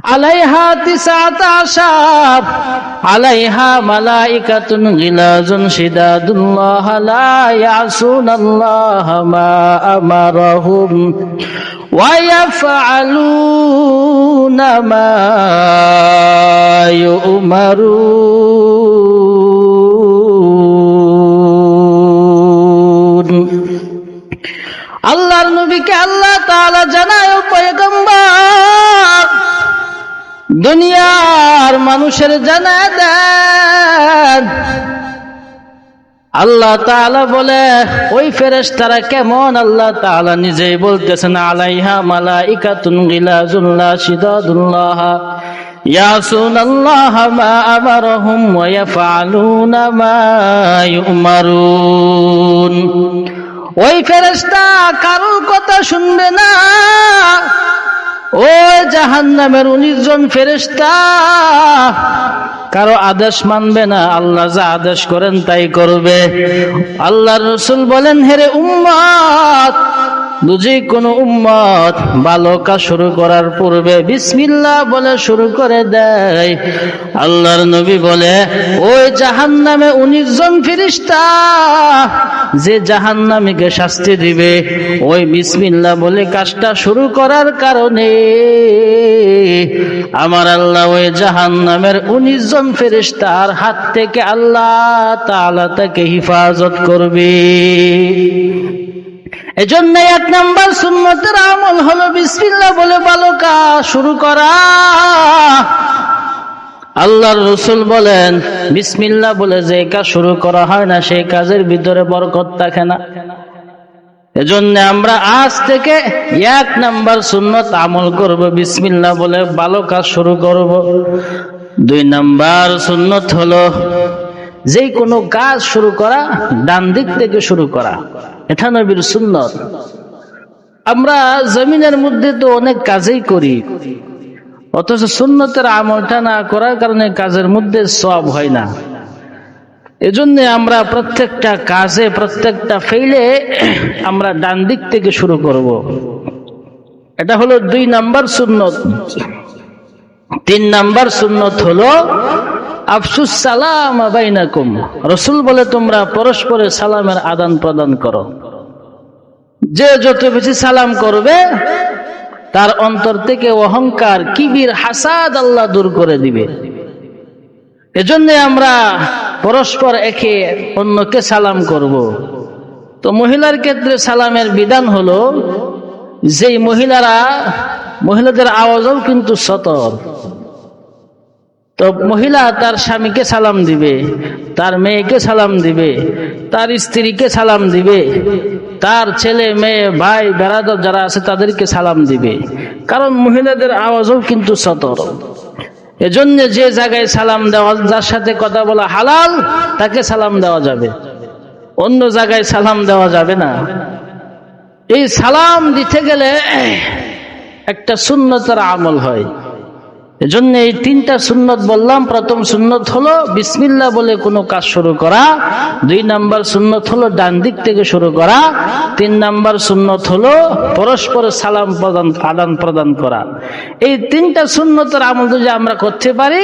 আলাইহা 19 আলাইহা মালাইকাতুন গিলাজুন শিদাদুল্লাহ লা ইয়াসুনাল্লাহা মা আমারাহুম ওয়া ইয়াফআলুনা মা ইউমারুন। আল্লাহর নবীকে আল্লাহ তাআলা জানায়, ও পয়গম্বর, দুনিয়ার মানুষের জানায় দেন আল্লাহ তাআলা বলে ওই ফেরেশতারা কেমন। আল্লাহ তাআলা নিজেই বলতেছেন, আলাইহা মালাইকাতুন গিলাজুন লা শিদাদুল্লাহ ইয়াসুনাল্লাহা মা আমারহুম ওয়া ইয়াফআলুনা মা ইউমারুন। ওই ফেরেশতা কারোর কথা শুনবে না। ওই জাহান্নামের 19 জন ফেরেশতা কারো আদেশ মানবে না, আল্লাহ যা আদেশ করেন তাই করবে। আল্লাহর রাসূল বলেন, হেরে উম্মত, যদি কোনো উম্মত ভালো কাজ শুরু করার পূর্বে বিসমিল্লাহ বলে শুরু করে দেয়, আল্লাহর নবী বলে ওই জাহান্নামে 19 জন ফেরেশতা যে জাহান্নামীকে শাস্তি দিবে, ওই বিসমিল্লাহ বলে কাজটা শুরু করার কারণে আমার আল্লাহ ওই জাহান্নামের 19 জন ফেরেশতার হাত থেকে আল্লাহ তাআলা তাকে হিফাজত করবে। এজন্য 1 নাম্বার সুন্নতের আমল হলো বিসমিল্লাহ বলে ভালো কাজ শুরু করা। আল্লাহর রাসূল বলেন, বিসমিল্লাহ বলে যে কাজ শুরু করা হয় না, সেই কাজের ভিতরে বরকত থাকে না। এজন্য আমরা আজ থেকে 1 নাম্বার সুন্নত আমল করব, বিসমিল্লাহ বলে ভালো কাজ শুরু করব। 2 নাম্বার সুন্নত হলো যে কোনো কাজ শুরু করা ডান দিক থেকে শুরু করা, এটা নবীর সুন্নত। আমরা জমিনের মধ্যে তো অনেক কাজই করি, অথচ সুন্নতের আমলটা না করার কারণে কাজের মধ্যে সওয়াব হয় না। এজন্য আমরা প্রত্যেকটা কাজে, প্রত্যেকটা ফেইলে আমরা ডান দিক থেকে শুরু করব। এটা হলো 2 নাম্বার সুন্নত। 3 নাম্বার সুন্নত হলো আফসুস সালাম বাইনাকুম। রাসূল বলে তোমরা পরস্পরের সালামের আদান প্রদান করো। যে যত বেশি সালাম করবে তার অন্তর থেকে অহংকার, কিবির, হাসাদ আল্লাহ দূর করে দিবে। এজন্য আমরা পরস্পর একে অন্যকে সালাম করব। তো মহিলার ক্ষেত্রে সালামের বিধান হলো, যেই মহিলাদের আওয়াজও কিন্তু সতর। তো মহিলা তার স্বামীকে সালাম দিবে, তার মেয়েকে সালাম দিবে, তার স্ত্রীকে সালাম দিবে, তার ছেলে মেয়ে ভাই বেরাদর যারা আছে তাদেরকে সালাম দিবে, কারণ মহিলাদের আওয়াজও কিন্তু সতর। এজন্য যে জায়গায় সালাম দেওয়া, যার সাথে কথা বলা হালাল, তাকে সালাম দেওয়া যাবে, অন্য জায়গায় সালাম দেওয়া যাবে না। এই সালাম দিতে গেলে একটা সুন্নতের আমল হয়। এজন্য এই 3টা সুন্নত বললাম। প্রথম সুন্নত হলো বিসমিল্লাহ বলে কোনো কাজ শুরু করা। 2 নাম্বার সুন্নত হলো ডান দিক থেকে শুরু করা। 3 নাম্বার সুন্নত হলো পরস্পর সালাম আদান প্রদান করা। এই 3টা সুন্নতের আমল যদি আমরা করতে পারি,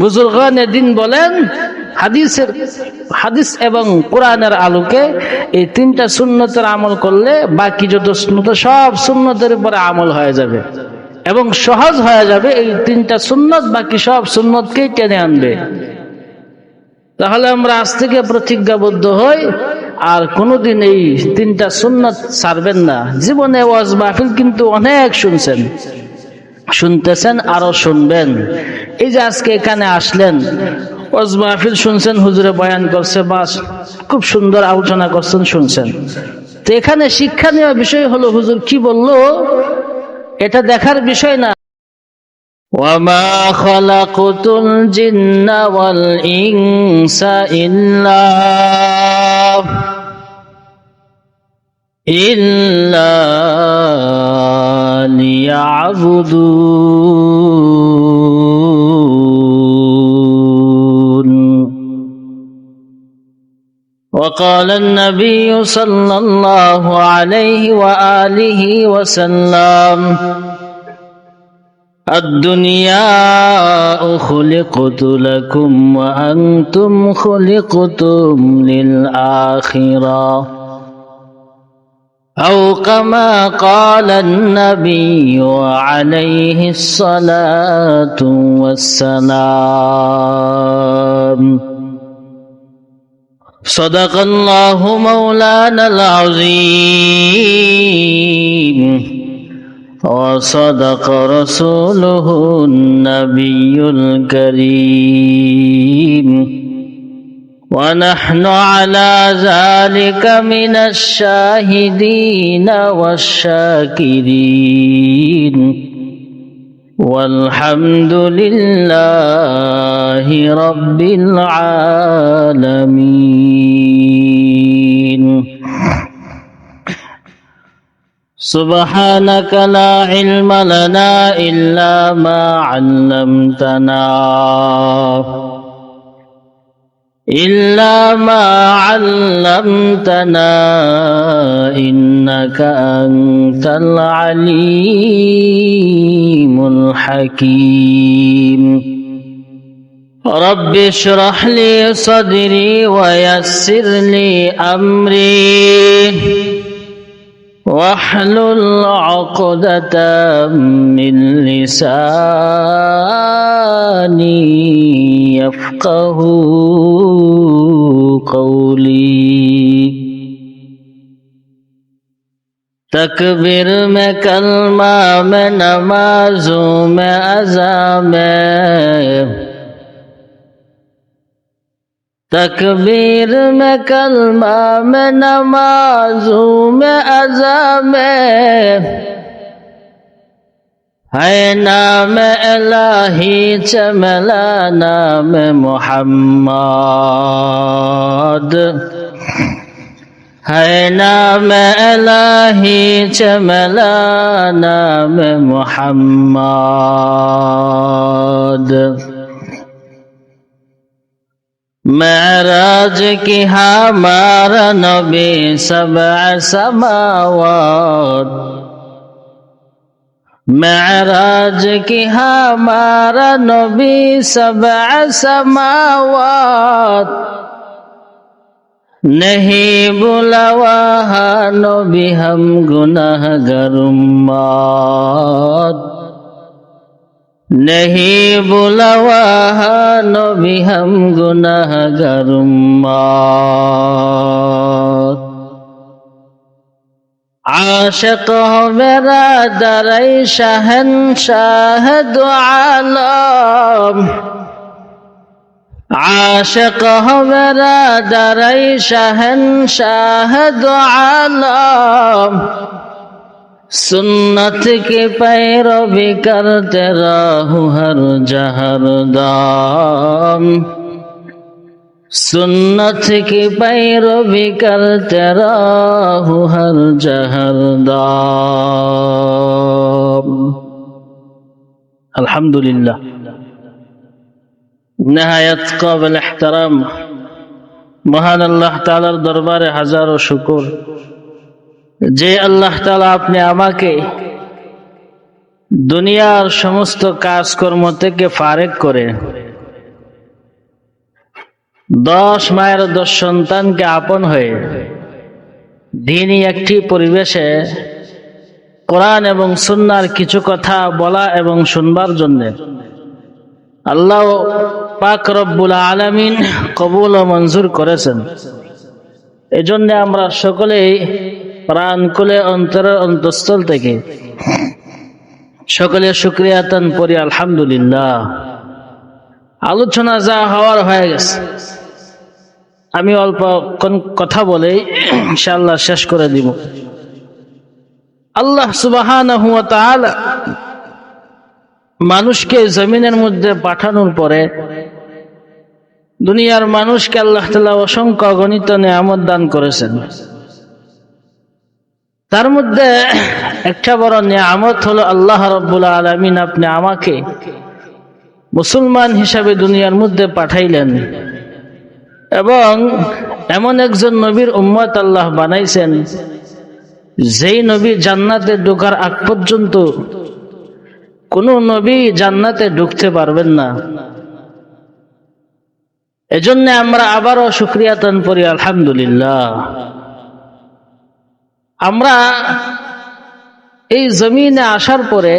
বুজুর্গানে দিন বলেন, হাদিস এবং কোরআনের আলোকে এই 3টা সুন্নতের আমল করলে বাকি যত সুন্নত সব সুন্নতের উপরে আমল হয়ে যাবে এবং সহজ হয়ে যাবে। এই 3টা সুন্নত বাকি সব সুন্নতকেই টেনে আনবে। তাহলে আমরা আজ থেকে প্রতিজ্ঞাবদ্ধ হই, আর কোনোদিন এই 3টা সুন্নত ছাড়বেন না। জীবনে ওয়াজ মাহফিল কিন্তু অনেক শুনতেছেন, আরো শুনবেন। এই যে আজকে এখানে আসলেন, ওয়াজ মাহফিল শুনছেন, হুজুরে বয়ান করছে, বাস খুব সুন্দর আলোচনা করছেন, শুনছেন। তো এখানে শিক্ষণীয় বিষয় হলো হুজুর কি বললো এটা দেখার বিষয় না। ওয়ামা খালাকুতুল জিন্না ওয়াল ইনসা ইল্লা লিয়াবুদুন। وقال النبي صلى الله عليه وآله وسلم الدنيا خلقت لكم وأنتم خلقتم للآخرة أو كما قال النبي عليه الصلاة والسلام صدق الله مولانا العظيم وصدق رسوله النبي الكريم ونحن على ذلك من الشاهدين والشاكرين والحمد لله رب العالمين سبحانك لا علم لنا إلا ما علمتنا إنك أنت العليم الحكيم رب اشرح لي صدري ويسر لي أمري واحلل عقدة من لساني يفقه قولي تکبیر میں کلمہ میں نمازوں میں اذان میں تکبیر میں کلمہ میں نمازوں میں اذان میں ہے نام الہی چملا نام محمد ہے نام الہی چملا نام محمد معراج کی ہمارا نبی سبع سماوات معراج کی ہمارا نبی سبع سماوات نہیں بھولا وہاں نبی ہم گناہگار امت نہیں بھولا وہاں نبی ہم گناہگار امت عاشق ہو میرا درائے شہنشاہ دو عالم عاشق ہو میرا درائے شہنشاہ دو عالم سنت کی پیروی کرتے رہو ہر جہر دام سنت کی پیروی کرتے رہو ہر جہر دام الحمدللہ نہایت قابل احترام মহান আল্লাহ তাআলার দরবারে হাজারো শুকর যে আল্লাহ তাআলা আপনি আমাকে দুনিয়ার সমস্ত কাজকর্ম থেকে ফারেক করে 10 মায়ের 10 সন্তানকে আপন হয়ে দ্বীনি একটি পরিবেশে কোরআন এবং সুন্নাহর কিছু কথা বলা এবং শুনবার জন্য আল্লাহ পাক রব্বুল আলামিন কবুল ও মঞ্জুর করেছেন। এজন্য আমরা সকলেই প্রাণ খুলে অন্তরের অন্তঃস্থল থেকে সকলে শুকরিয়া আদান করি আলহামদুলিল্লাহ। আলোচনা যা হওয়ার হয়ে গেছে, আমি অল্প কথা বলে ইনশাআল্লাহ শেষ করে দিব। আল্লাহ সুবহানাহু ওয়া তাআলা মানুষকে জমিনের মধ্যে পাঠানোর পরে দুনিয়ার মানুষকে আল্লাহ তাআলা অসংখ্য অগণিত নিয়ামত দান করেছেন। তার মধ্যে একটা বড় নিয়ামত হলো আল্লাহ রাব্বুল আলামিন আপনি আমাকে মুসলমান হিসাবে দুনিয়ার মধ্যে পাঠাইলেন এবং এমন একজন নবীর উম্মত আল্লাহ বানাইছেন যেই নবী জান্নাতে ঢোকার আগ পর্যন্ত কোন নবী জান্নাতে ঢুকতে পারবেন না। এজন্য আমরা আবারও শুকরিয়া তান করি, আলহামদুলিল্লাহ। আমরা এই জমিনে আসার পরে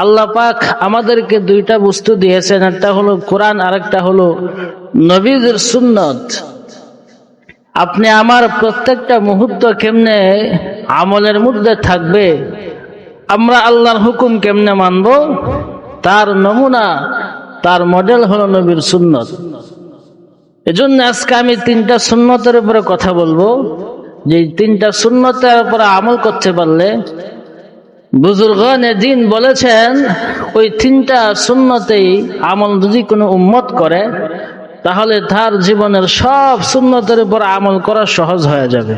আল্লাহ পাক আমাদেরকে দুইটা বস্তু দিয়েছেন, একটা হলো কোরআন, আর একটা হলো নবীদের সুন্নত। আপনি আমার প্রত্যেকটা মুহূর্ত কেমনে আমলের মধ্যে থাকবে, আমরা আল্লাহর হুকুম কেমনে মানব, তার নমুনা, তার মডেল হলো নবীর সুন্নত। এজন্য আজকে আমি তিনটা সুন্নতের উপরে কথা বলবো, যে তিনটা সুন্নতের উপরে আমল করতে পারলে, বুজুর্গানে দ্বীন বলেছেন ওই তিনটা সুন্নতেই আমল যদি কোনো উম্মত করে তাহলে তার জীবনের সব সুন্নতের উপর আমল করা সহজ হয়ে যাবে।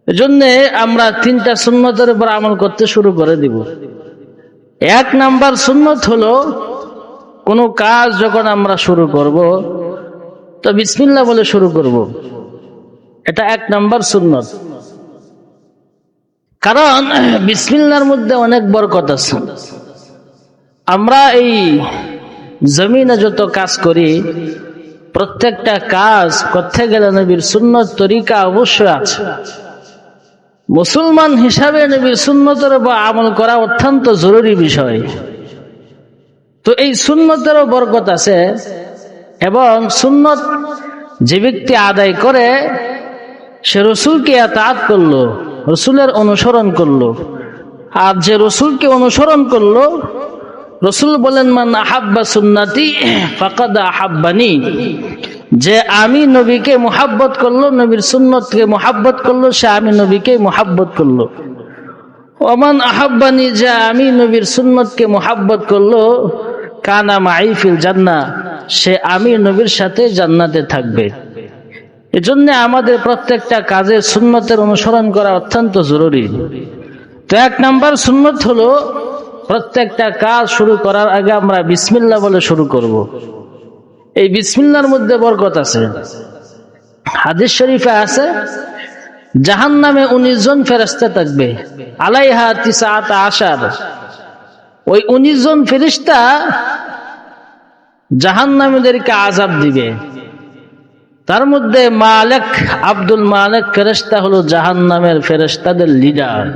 এজন্য আমরা তিনটা সুন্নতের উপর আমল করতে শুরু করে দিব। এক নাম্বার সুন্নত হলো, কোনো কাজ যখন আমরা শুরু করব তো বিসমিল্লাহ বলে শুরু করব। এটা এক নাম্বার সুন্নত। কারণ বিসমিল্লাহর মধ্যে অনেক বরকত আছে। আমরা এই জমিনে যত কাজ করি, প্রত্যেকটা কাজ করতে গেলে নবীর সুন্নত তরিকা অবশ্যই আছে। মুসলমান হিসাবে নবীর সুন্নতের উপর আমল করা অত্যন্ত জরুরি বিষয়। তো এই সুন্নতেরও বরকত আছে, এবং সুন্নত যে ব্যক্তি আদায় করে সে রসুলকে আতাত করলো, রসুলের অনুসরণ করলো। আর যে রসুলকে অনুসরণ করলো, রসুল বলেন মান আহাব্বা সুন্নতি ফাকাদ আহাব্বানি, যে আমি নবীকে মুহাব্বত করলো, নবীর সুন্নতকে মুহাব্বত করলো, সে আমি নবীকে মুহাব্বত করলো। ওমান আহাব্বানি, যে আমি নবীর সুন্নতকে মুহাব্বত করলো, কানা মাই ফিল জান্নাহ, সে আমি নবীর সাথে জান্নাতে থাকবে। এজন্য আমাদের প্রত্যেকটা কাজে সুন্নতের অনুসরণ করা অত্যন্ত জরুরি। তো এক নাম্বার সুন্নত হলো, প্রত্যেকটা কাজ শুরু করার আগে আমরা বিসমিল্লাহ বলে শুরু করব। এই বিসমিল্লাহর মধ্যে বরকত আছে। হাদিস শরীফে আছে, জাহান্নামে 19 জন ফেরেশতা থাকবে, আলাইহা তিসআতা আশার। ওই 19 জন ফেরেশতা জাহান্নামীদেরকে আযাব দিবে। তার মধ্যে মালিক, আব্দুল মালিক ফেরেশতা হলো জাহান্নামের ফেরেশতাদের লিডার।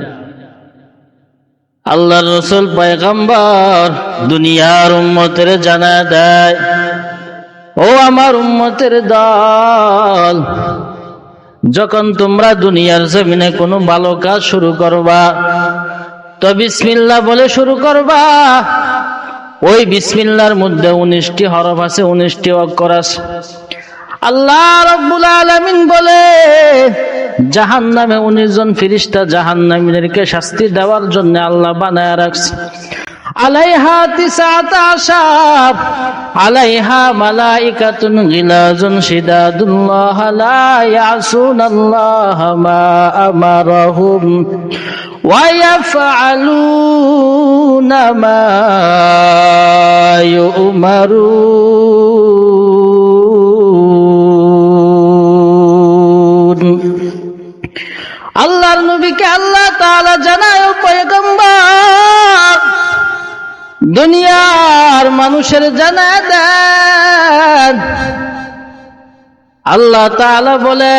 আল্লাহর রাসূল পয়গম্বর দুনিয়ার উম্মতের জানায় দেয়, ও আমার উম্মতের দল, যখন তোমরা দুনিয়ার জমিনে কোনো ভালো কাজ শুরু করবা তো বিসমিল্লাহ বলে শুরু করবা। ওই বিসমিল্লাহর মধ্যে 19টি হরফ আছে, 19টি অক্ষর আছে। আল্লাহ রাব্বুল আলামিন বলে, জাহান্নামে 19 জন ফেরেশতা জাহান্নামীদেরকে শাস্তি দেওয়ার জন্য আল্লাহ বানায় রাখছে। আলাইহা তিসআতা আশার, আলাইহা মালাইকাতুন গিলাজুন শিদাদুল্লাহ লা ইয়াসুনাল্লাহ মা আমারাহুম ওয়া ইয়াফআলুনা মা ইউমারুন। আল্লাহর নবীকে আল্লাহ তাআলা জানায়, ও পয়গম্বর, দুনিয়ার মানুষের জানায় দেন। আল্লাহ তাআলা বলে,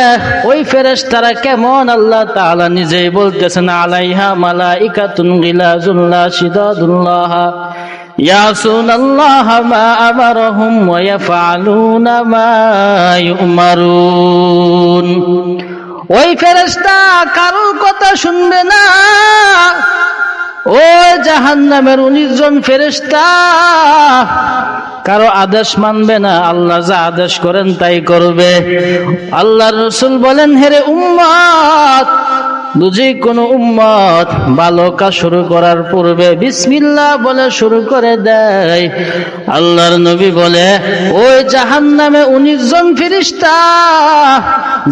ওই ফেরেশতারা কেমন? আল্লাহ তাআলা নিজেই বলতেছেন, আলাইহা মালাইকাতুন গিলাজুন লা শিদাদুল্লাহ ইয়াসুনাল্লাহ মা আমারহুম ওয়া ইয়াফআলুনা মা ইউমারুন। ওই ফেরেশতা কারোর কথা শুনবে না। ওই জাহান্নামের 19 জন ফেরেশতা কারো আদেশ মানবে না, আল্লাহ যা আদেশ করেন তাই করবে। আল্লাহর রাসূল বলেন, হেরে উম্মত, বুঝি কোন উম্মত ভালো কাজ শুরু করার পূর্বে বিসমিল্লাহ বলে শুরু করে দেয়, আল্লাহর নবী বলে, ওই জাহান্নামে 19 জন ফেরেশতা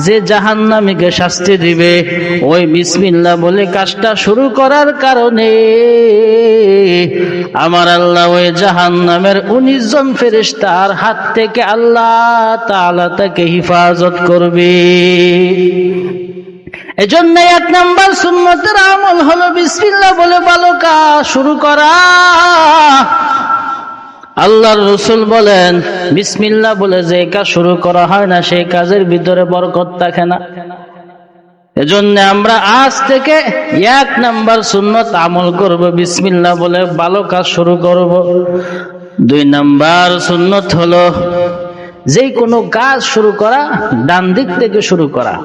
যে জাহান্নামীকে শাস্তি দিবে, ওই বিসমিল্লাহ বলে কাজটা শুরু করার কারণে আমার আল্লাহ ওই জাহান্নামের 19 জন ফেরেশতার হাত থেকে আল্লাহ তাআলা তাকে হিফাজত করবে। এজন্য 1 নাম্বার সুন্নতের আমল হলো বিসমিল্লাহ বলে ভালো কাজ শুরু করা। আল্লাহর রাসূল বলেন, বিসমিল্লাহ বলে যে কাজ শুরু করা হয় না সেই কাজের ভিতরে বরকত থাকে না। এজন্য আমরা আজ থেকে 1 নাম্বার সুন্নত আমল করব, বিসমিল্লাহ বলে ভালো কাজ শুরু করব। 2 নাম্বার সুন্নত হলো যে কোনো কাজ শুরু করা ডান দিক থেকে শুরু করা,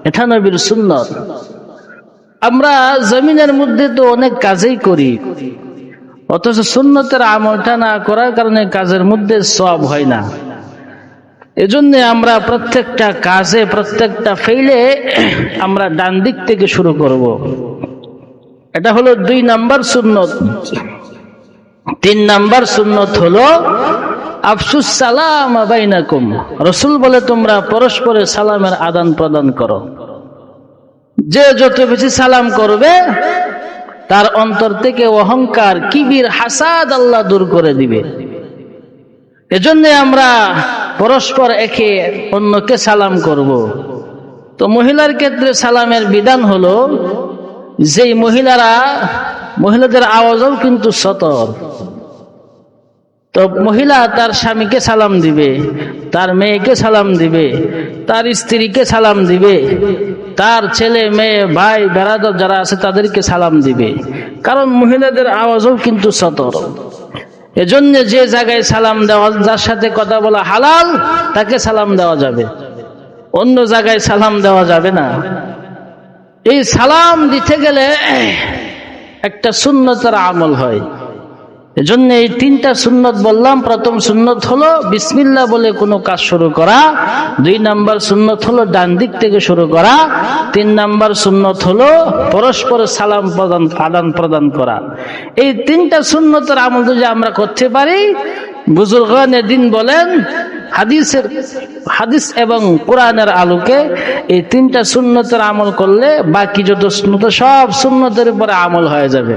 এটা নবীর সুন্নত। আমরা জমিনের মধ্যে তো অনেক কাজই করি, অথচ সুন্নতের আমলটা না করার কারণে কাজের মধ্যে সওয়াব হয় না। এজন্য আমরা প্রত্যেকটা কাজে, প্রত্যেকটা ফেইলে আমরা ডান দিক থেকে শুরু করব। এটা হলো 2 নাম্বার সুন্নত। 3 নাম্বার সুন্নত হলো আফসুস সালাম বাইনাকুম। রাসূল বলে তোমরা পরস্পরের সালামের আদান প্রদান করো। যে যত বেশি সালাম করবে তার অন্তর থেকে অহংকার, কিবির, হাসাদ আল্লাহ দূর করে দিবে। এজন্য আমরা পরস্পর একে অন্যকে সালাম করব। তো মহিলার ক্ষেত্রে সালামের বিধান হলো যেই মহিলাদের আওয়াজও কিন্তু সতর। তো মহিলা তার স্বামীকে সালাম দিবে, তার মেয়েকে সালাম দিবে, তার স্ত্রীকে সালাম দিবে, তার ছেলে মেয়ে ভাই বেরাদর যারা আছে তাদেরকে সালাম দিবে, কারণ মহিলাদের আওয়াজও কিন্তু সতর। এজন্য যে জায়গায় সালাম দেওয়া, যার সাথে কথা বলা হালাল, তাকে সালাম দেওয়া যাবে, অন্য জায়গায় সালাম দেওয়া যাবে না। এই সালাম দিতে গেলে একটা সুন্নতের আমল হয়। এজন্য এই 3টা সুন্নত বললাম। প্রথম সুন্নত হলো বিসমিল্লাহ বলে কোনো কাজ শুরু করা। 2 নাম্বার সুন্নত হলো ডান দিক থেকে শুরু করা। 3 নাম্বার সুন্নত হলো পরস্পর সালাম আদান প্রদান করা। এই 3টা সুন্নতের আমল যদি আমরা করতে পারি, বুজুর্গানে দিন বলেন হাদিস এবং কোরআনের আলোকে এই 3টা সুন্নতের আমল করলে বাকি যত সুন্নত সব সুন্নতের উপরে আমল হয়ে যাবে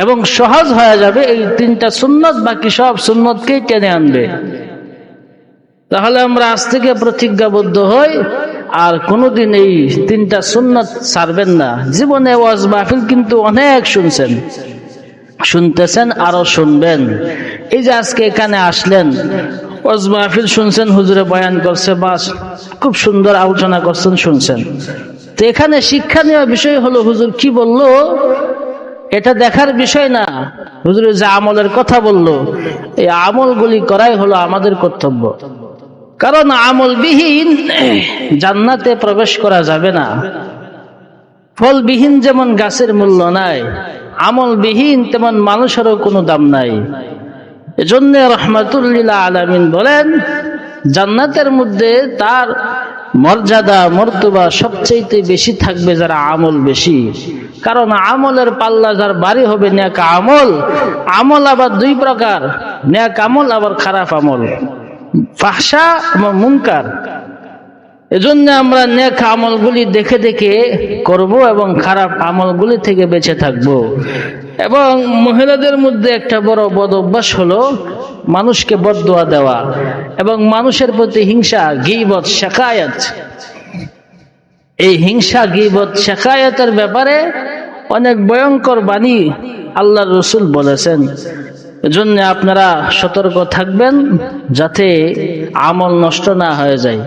এবং সহজ হয়ে যাবে। এই 3টা সুন্নত বাকি সব সুন্নতকেই টেনে আনবে। তাহলে আমরা আজ থেকে প্রতিজ্ঞাবদ্ধ হই আর কোনোদিন এই 3টা সুন্নত ছাড়বেন না। জীবনে ওয়াজ মাহফিল কিন্তু অনেক শুনতেছেন, আরো শুনবেন। এই যে আজকে এখানে আসলেন, ওয়াজ মাহফিল শুনছেন, হুজুরে বয়ান করছে, বাস খুব সুন্দর আলোচনা করছেন, শুনছেন। তো এখানে শিক্ষণীয় বিষয় হলো হুজুর কি বললো এটা দেখার বিষয় না, হুজুর যে আমলের কথা বললো এই আমলগুলি করাই হলো আমাদের কর্তব্য। কারণ আমলবিহীন জান্নাতে প্রবেশ করা যাবে না। ফলবিহীন যেমন গাছের মূল্য নাই, আমলবিহীন তেমন মানুষেরও কোনো দাম নাই। এজন্য রাহমাতুল লিল আলামিন বলেন, জান্নাতের মধ্যে তার মর্যাদা মর্তবা সবচেয়ে বেশি থাকবে যারা আমল বেশি। কারণ আমলের পাল্লা যার বাড়ি হবে নেক আমল। আমল আবার 2 প্রকার, নেক আমল আবার খারাপ আমল, ফাহশা এবং মুনকার। এজন্য আমরা নেক আমলগুলি দেখে দেখে করব এবং খারাপ আমলগুলি থেকে বেঁচে থাকব। এবং মহিলাদের মধ্যে একটা বড় বদ অভ্যাস হলো মানুষকে বদদুয়া দেওয়া এবং মানুষের প্রতি হিংসা, গীবত, শিকায়াত। এই হিংসা, গীবত, শিকায়াতের ব্যাপারে অনেক ভয়ঙ্কর বাণী আল্লাহর রাসূল বলেছেন। এজন্য আপনারা সতর্ক থাকবেন যাতে আমল নষ্ট না হয়ে যায়।